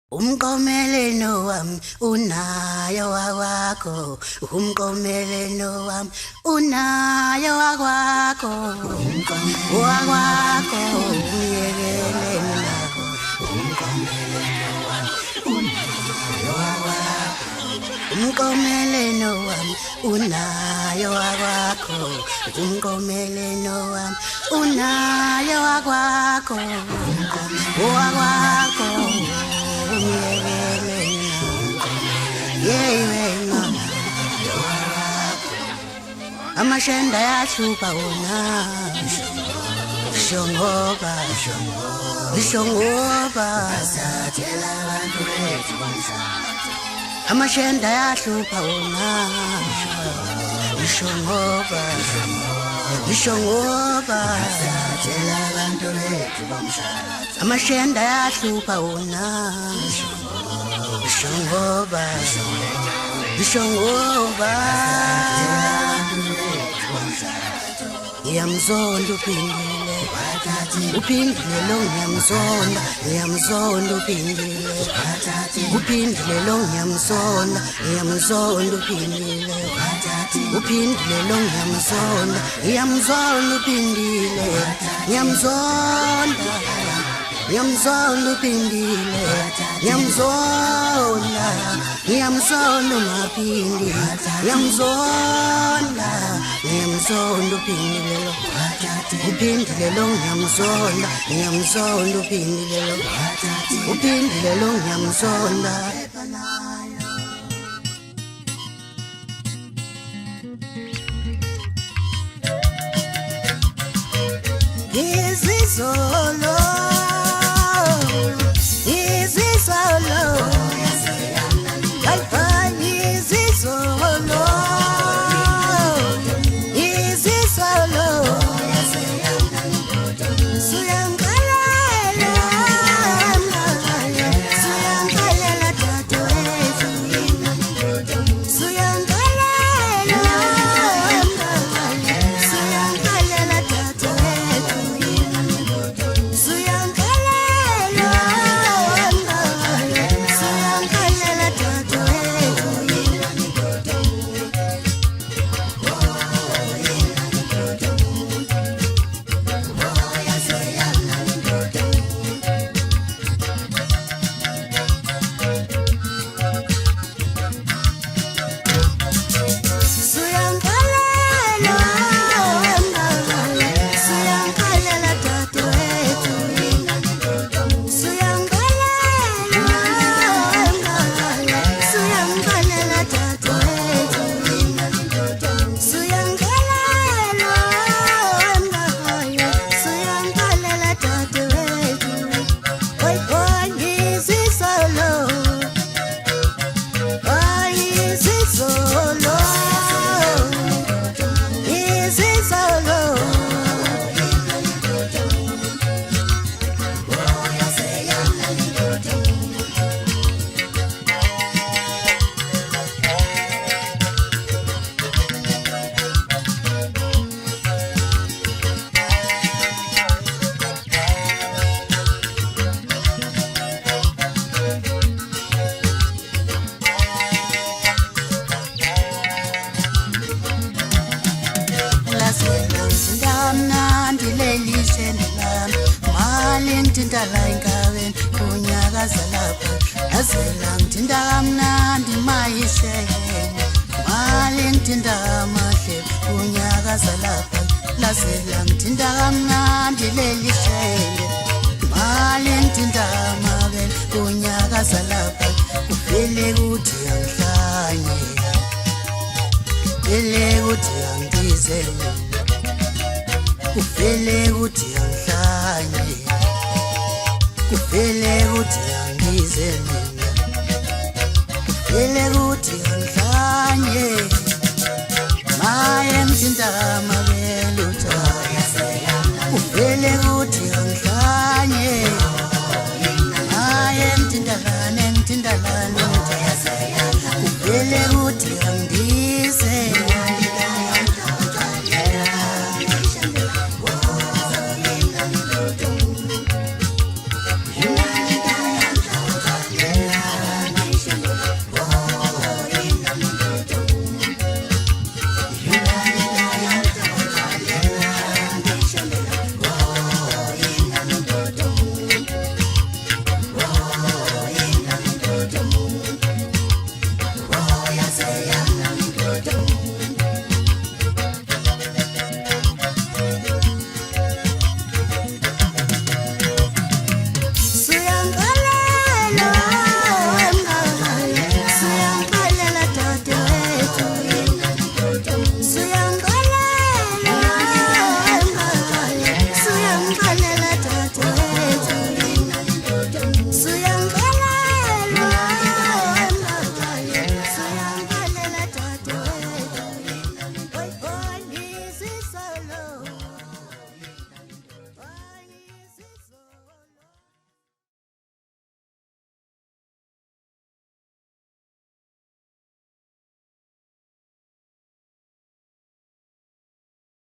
Umqomelelo wami unayo wakwakho, umqomelelo wami unayo wakwakho, wakwakho umyekeleni nakho, umqomelelo wami unayo wakwakho, umqomelelo wami unayo wakwakho, umqomelelo wami unayo wakwakho, wakwakho amashenda yahlupa wona shongoba sathela abantu bethu bomshado amashenda yahlupa wona shongoba sathela abantu bethu bomshado amashenda yahlupa wona shongoba Yamzonda uphindile lo ngiyamzonda uphindile lo ngiyamzonda uphindile lo ngiyamzonda uphindile ngiyamzonda uphindile ngiyamzonda ungaphindi ngiyamzonda uphindile lo uphindile lo ngiyamzonda uphindile lo ngiyamzonda Izizolo Tindala ingaweni kunyakaza lapha azela ngithinta kamnandi mayishele mali ngithinta amahle kunyakaza lapha lazela ngithinta kamnandi leli shele mali ngithinta amabele kunyakaza lapha uvele kuthi angihlanye uvele kuthi angidize uvele kuthi angihlanye kuvele kuthi angize mina kuvele kuthi angihlanye maye ngithinta amabe